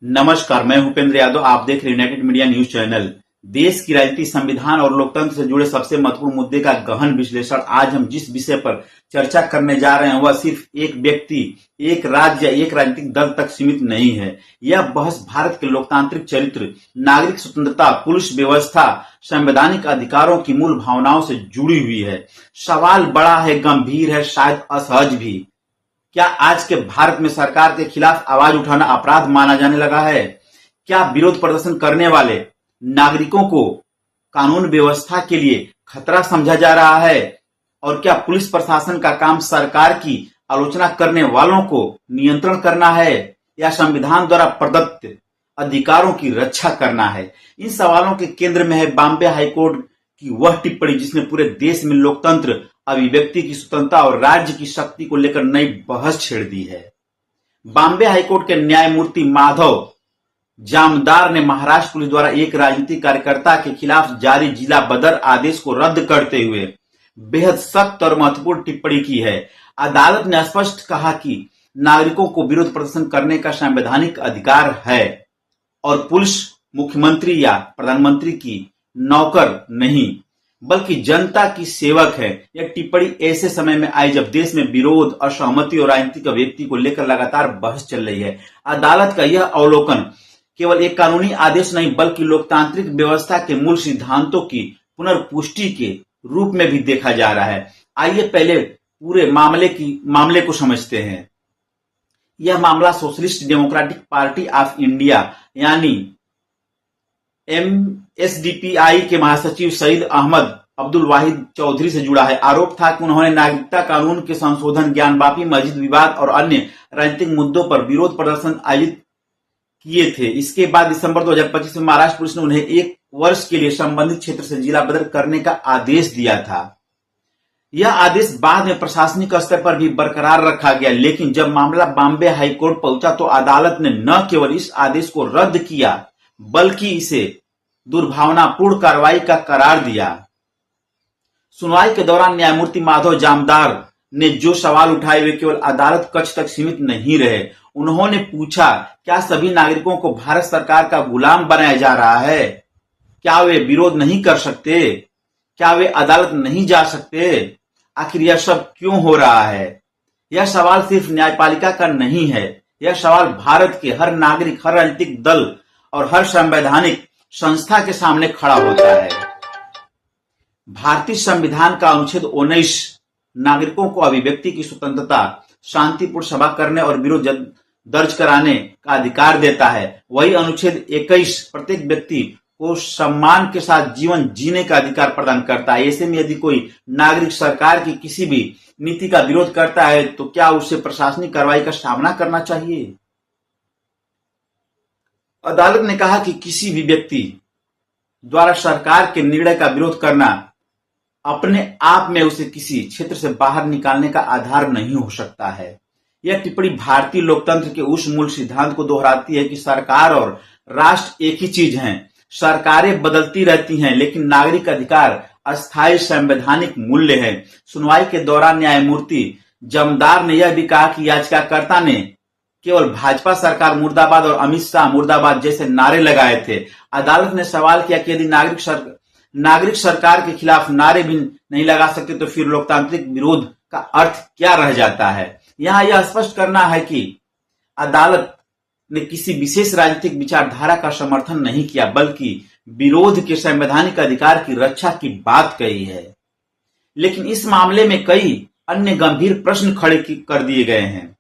नमस्कार, मैं भूपेंद्र यादव। आप देख रहे हैं यूनाइटेड मीडिया न्यूज चैनल। देश की राजनीति, संविधान और लोकतंत्र से जुड़े सबसे महत्वपूर्ण मुद्दे का गहन विश्लेषण। आज हम जिस विषय पर चर्चा करने जा रहे हैं वह सिर्फ एक व्यक्ति, एक राज्य या एक राजनीतिक दल तक सीमित नहीं है। यह बहस भारत के लोकतांत्रिक चरित्र, नागरिक स्वतंत्रता, पुलिस व्यवस्था, संवैधानिक अधिकारों की मूल भावनाओं से जुड़ी हुई है। सवाल बड़ा है, गंभीर है, शायद असहज भी। क्या आज के भारत में सरकार के खिलाफ आवाज उठाना अपराध माना जाने लगा है? क्या विरोध प्रदर्शन करने वाले नागरिकों को कानून व्यवस्था के लिए खतरा समझा जा रहा है? और क्या पुलिस प्रशासन का काम सरकार की आलोचना करने वालों को नियंत्रण करना है या संविधान द्वारा प्रदत्त अधिकारों की रक्षा करना है? इन सवालों के केंद्र में है बॉम्बे हाईकोर्ट की वह टिप्पणी जिसने पूरे देश में लोकतंत्र, अभिव्यक्ति की स्वतंत्रता और राज्य की शक्ति को लेकर नई बहस छेड़ दी है। बॉम्बे हाईकोर्ट के न्यायमूर्ति माधव जामदार ने महाराष्ट्र पुलिस द्वारा एक राजनीतिक कार्यकर्ता के खिलाफ जारी जिला बदर आदेश को रद्द करते हुए बेहद सख्त और महत्वपूर्ण टिप्पणी की है। अदालत ने स्पष्ट कहा कि नागरिकों को विरोध प्रदर्शन करने का संवैधानिक अधिकार है और पुलिस मुख्यमंत्री या प्रधानमंत्री की नौकर नहीं बल्कि जनता की सेवक है। यह टिप्पणी ऐसे समय में आई जब देश में विरोध, असहमति और राजनीतिक अभिव्यक्ति को लेकर लगातार बहस चल रही है। अदालत का यह अवलोकन केवल एक कानूनी आदेश नहीं बल्कि लोकतांत्रिक व्यवस्था के मूल सिद्धांतों की पुनर्पुष्टि के रूप में भी देखा जा रहा है। आइए पहले पूरे मामले को समझते हैं। यह मामला socialist democratic party of India यानी एसडीपीआई के महासचिव सईद अहमद अब्दुल वाहिद चौधरी से जुड़ा है। आरोप था कि उन्होंने नागरिकता कानून के संशोधन, ज्ञान-वापी मस्जिद विवाद और अन्य राजनीतिक मुद्दों पर विरोध प्रदर्शन आयोजित किए थे। इसके बाद दिसंबर 2025 में महाराष्ट्र पुलिस ने उन्हें 1 वर्ष के लिए संबंधित क्षेत्र से जिला बदर करने का आदेश दिया था। यह आदेश बाद में प्रशासनिक स्तर पर भी बरकरार रखा गया, लेकिन जब मामला बॉम्बे हाईकोर्ट पहुंचा तो अदालत ने न केवल इस आदेश को रद्द किया बल्कि इसे दुर्भावनापूर्ण कार्रवाई का करार दिया। सुनवाई के दौरान न्यायमूर्ति माधव जामदार ने जो सवाल उठाए वे केवल अदालत कक्ष तक सीमित नहीं रहे। उन्होंने पूछा, क्या सभी नागरिकों को भारत सरकार का गुलाम बनाया जा रहा है? क्या वे विरोध नहीं कर सकते? क्या वे अदालत नहीं जा सकते? आखिर यह सब क्यों हो रहा है? यह सवाल सिर्फ न्यायपालिका का नहीं है, यह सवाल भारत के हर नागरिक, हर राजनीतिक दल और हर संवैधानिक संस्था के सामने खड़ा होता है। भारतीय संविधान का अनुच्छेद 19 नागरिकों को अभिव्यक्ति की स्वतंत्रता, शांतिपूर्ण सभा करने और विरोध दर्ज कराने का अधिकार देता है। वही अनुच्छेद 21 प्रत्येक व्यक्ति को सम्मान के साथ जीवन जीने का अधिकार प्रदान करता है। ऐसे में यदि कोई नागरिक सरकार की किसी भी नीति का विरोध करता है तो क्या उसे प्रशासनिक कार्रवाई का सामना करना चाहिए? अदालत ने कहा कि किसी भी व्यक्ति द्वारा सरकार के निर्णय का विरोध करना अपने आप में उसे किसी क्षेत्र से बाहर निकालने का आधार नहीं हो सकता है। यह टिप्पणी भारतीय लोकतंत्र के उस मूल सिद्धांत को दोहराती है कि सरकार और राष्ट्र एक ही चीज हैं। सरकारें बदलती रहती हैं लेकिन नागरिक अधिकार अस्थायी संवैधानिक मूल्य है। सुनवाई के दौरान न्यायमूर्ति जमदार ने यह भी कहा कि याचिकाकर्ता ने केवल भाजपा सरकार मुर्दाबाद और अमित शाह मुर्दाबाद जैसे नारे लगाए थे। अदालत ने सवाल किया कि यदि नागरिक सरकार के खिलाफ नारे भी नहीं लगा सकते तो फिर लोकतांत्रिक विरोध का अर्थ क्या रह जाता है? यहां यह स्पष्ट करना है कि अदालत ने किसी विशेष राजनीतिक विचारधारा का समर्थन नहीं किया बल्कि विरोध के संवैधानिक अधिकार की रक्षा की बात कही है। लेकिन इस मामले में कई अन्य गंभीर प्रश्न खड़े कर दिए गए हैं।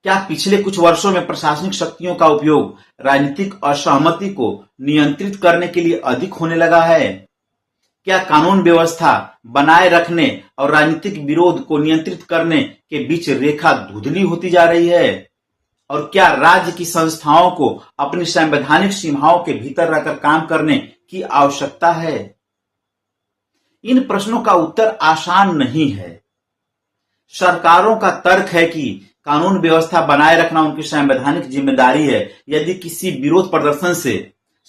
क्या पिछले कुछ वर्षों में प्रशासनिक शक्तियों का उपयोग राजनीतिक असहमति को नियंत्रित करने के लिए अधिक होने लगा है? क्या कानून व्यवस्था बनाए रखने और राजनीतिक विरोध को नियंत्रित करने के बीच रेखा धुंधली होती जा रही है? और क्या राज्य की संस्थाओं को अपनी संवैधानिक सीमाओं के भीतर रहकर काम करने की आवश्यकता है? इन प्रश्नों का उत्तर आसान नहीं है। सरकारों का तर्क है कि कानून व्यवस्था बनाए रखना उनकी संवैधानिक जिम्मेदारी है। यदि किसी विरोध प्रदर्शन से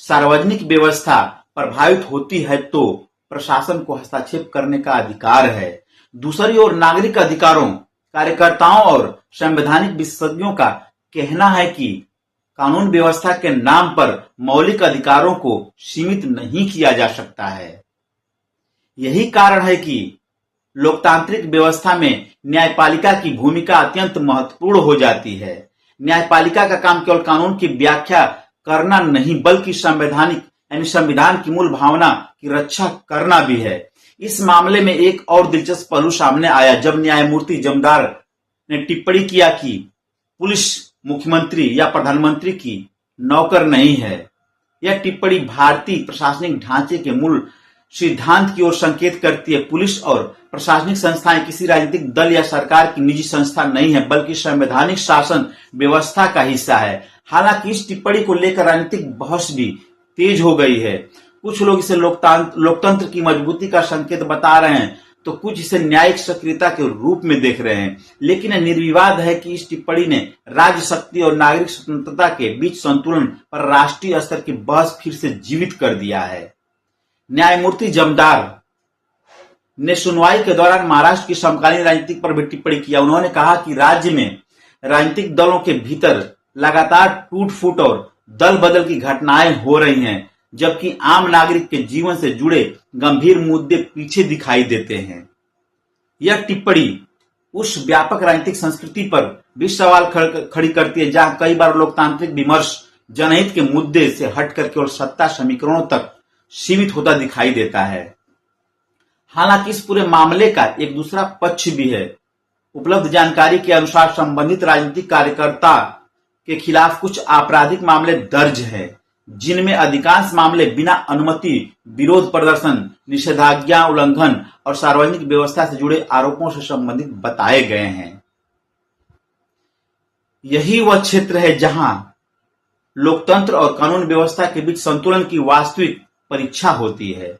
सार्वजनिक व्यवस्था प्रभावित होती है तो प्रशासन को हस्तक्षेप करने का अधिकार है। दूसरी ओर नागरिक अधिकारों, कार्यकर्ताओं और संवैधानिक विशेषज्ञों का कहना है कि कानून व्यवस्था के नाम पर मौलिक अधिकारों को सीमित नहीं किया जा सकता है। यही कारण है कि लोकतांत्रिक व्यवस्था में न्यायपालिका की भूमिका अत्यंत महत्वपूर्ण हो जाती है। न्यायपालिका का काम केवल कानून की व्याख्या करना नहीं बल्कि संवैधानिक यानी संविधान की मूल भावना की रक्षा करना भी है। इस मामले में एक और दिलचस्प पहलू सामने आया जब न्यायमूर्ति जमदार ने टिप्पणी किया कि पुलिस मुख्यमंत्री या प्रधानमंत्री की नौकर नहीं है। यह टिप्पणी भारतीय प्रशासनिक ढांचे के मूल सिद्धांत की ओर संकेत करती है। पुलिस और प्रशासनिक संस्थाएं किसी राजनीतिक दल या सरकार की निजी संस्था नहीं है बल्कि संवैधानिक शासन व्यवस्था का हिस्सा है। हालांकि इस टिप्पणी को लेकर राजनीतिक बहस भी तेज हो गई है। कुछ लोग इसे लोकतंत्र की मजबूती का संकेत बता रहे हैं तो कुछ इसे न्यायिक सक्रियता के रूप में देख रहे हैं। लेकिन यह निर्विवाद है कि इस टिप्पणी ने राज्य शक्ति और नागरिक स्वतंत्रता के बीच संतुलन पर राष्ट्रीय स्तर की बहस फिर से जीवित कर दिया है। न्यायमूर्ति जमदार ने सुनवाई के दौरान महाराष्ट्र की समकालीन राजनीति पर भी टिप्पणी किया। उन्होंने कहा कि राज्य में राजनीतिक दलों के भीतर लगातार टूट फूट और दल बदल की घटनाएं हो रही हैं, जबकि आम नागरिक के जीवन से जुड़े गंभीर मुद्दे पीछे दिखाई देते हैं। यह टिप्पणी उस व्यापक राजनीतिक संस्कृति पर भी सवाल खड़ी करती है जहां कई बार लोकतांत्रिक विमर्श जनहित के मुद्दे से हटकर केवल सत्ता समीकरणों तक सीमित होता दिखाई देता है। हालांकि इस पूरे मामले का एक दूसरा पक्ष भी है। उपलब्ध जानकारी के अनुसार संबंधित राजनीतिक कार्यकर्ता के खिलाफ कुछ आपराधिक मामले दर्ज हैं, जिनमें अधिकांश मामले बिना अनुमति विरोध प्रदर्शन, निषेधाज्ञा उल्लंघन और सार्वजनिक व्यवस्था से जुड़े आरोपों से संबंधित बताए गए हैं। यही वह क्षेत्र है जहां लोकतंत्र और कानून व्यवस्था के बीच संतुलन की वास्तविक परीक्षा होती है।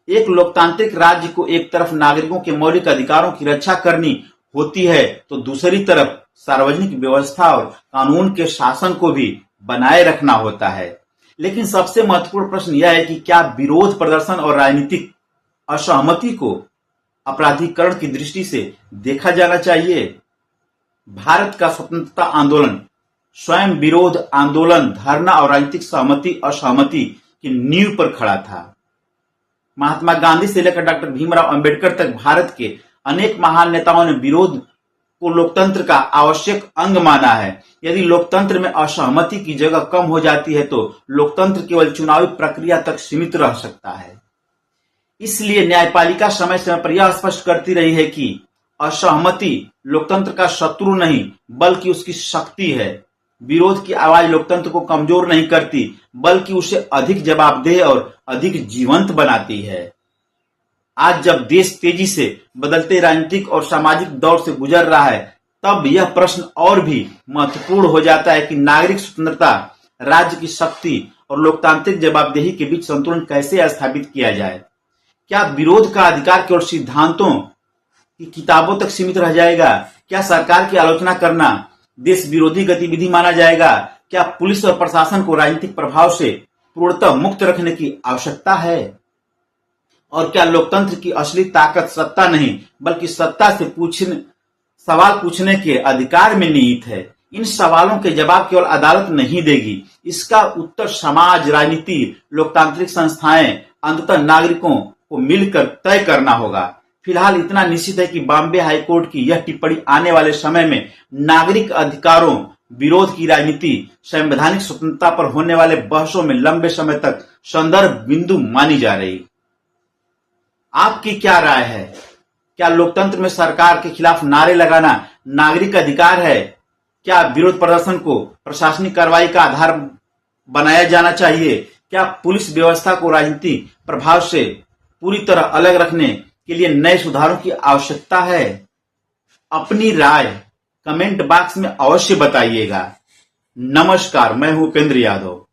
एक लोकतांत्रिक राज्य को एक तरफ नागरिकों के मौलिक अधिकारों की रक्षा करनी होती है तो दूसरी तरफ सार्वजनिक व्यवस्था और कानून के शासन को भी बनाए रखना होता है। लेकिन सबसे महत्वपूर्ण प्रश्न यह है कि क्या विरोध प्रदर्शन और राजनीतिक असहमति को अपराधीकरण की दृष्टि से देखा जाना चाहिए। भारत का स्वतंत्रता आंदोलन स्वयं विरोध आंदोलन, धरना और राजनीतिक सहमति असहमति की नींव पर खड़ा था। महात्मा गांधी से लेकर डॉक्टर भीमराव अंबेडकर तक भारत के अनेक महान नेताओं ने विरोध को लोकतंत्र का आवश्यक अंग माना है। यदि लोकतंत्र में असहमति की जगह कम हो जाती है तो लोकतंत्र केवल चुनावी प्रक्रिया तक सीमित रह सकता है। इसलिए न्यायपालिका समय समय पर यह स्पष्ट करती रही है कि असहमति लोकतंत्र का शत्रु नहीं बल्कि उसकी शक्ति है। विरोध की आवाज लोकतंत्र को कमजोर नहीं करती बल्कि उसे अधिक जवाबदेह और अधिक जीवंत बनाती है। आज जब देश तेजी से बदलते राजनीतिक और सामाजिक दौर से गुजर रहा है तब यह प्रश्न और भी महत्वपूर्ण हो जाता है कि नागरिक स्वतंत्रता, राज्य की शक्ति और लोकतांत्रिक जवाबदेही के बीच संतुलन कैसे स्थापित किया जाए। क्या विरोध का अधिकार केवल सिद्धांतों की किताबों तक सीमित रह जाएगा? क्या सरकार की आलोचना करना देश विरोधी गतिविधि माना जाएगा? क्या पुलिस और प्रशासन को राजनीतिक प्रभाव से पूर्णतः मुक्त रखने की आवश्यकता है? और क्या लोकतंत्र की असली ताकत सत्ता नहीं बल्कि सत्ता से सवाल पूछने के अधिकार में निहित है? इन सवालों के जवाब केवल अदालत नहीं देगी, इसका उत्तर समाज, राजनीति, लोकतांत्रिक संस्थाएं, अंततः नागरिकों को मिलकर तय करना होगा। फिलहाल इतना निश्चित है कि बॉम्बे हाईकोर्ट की यह टिप्पणी आने वाले समय में नागरिक अधिकारों, विरोध की राजनीति, संवैधानिक स्वतंत्रता पर होने वाले बहसों में लंबे समय तक संदर्भ बिंदु मानी जा रही। आपकी क्या राय है? क्या लोकतंत्र में सरकार के खिलाफ नारे लगाना नागरिक अधिकार है? क्या विरोध प्रदर्शन को प्रशासनिक कार्रवाई का आधार बनाया जाना चाहिए? क्या पुलिस व्यवस्था को राजनीतिक प्रभाव से पूरी तरह अलग रखने के लिए नए सुधारों की आवश्यकता है? अपनी राय कमेंट बॉक्स में अवश्य बताइएगा। नमस्कार, मैं हूं उपेंद्र यादव।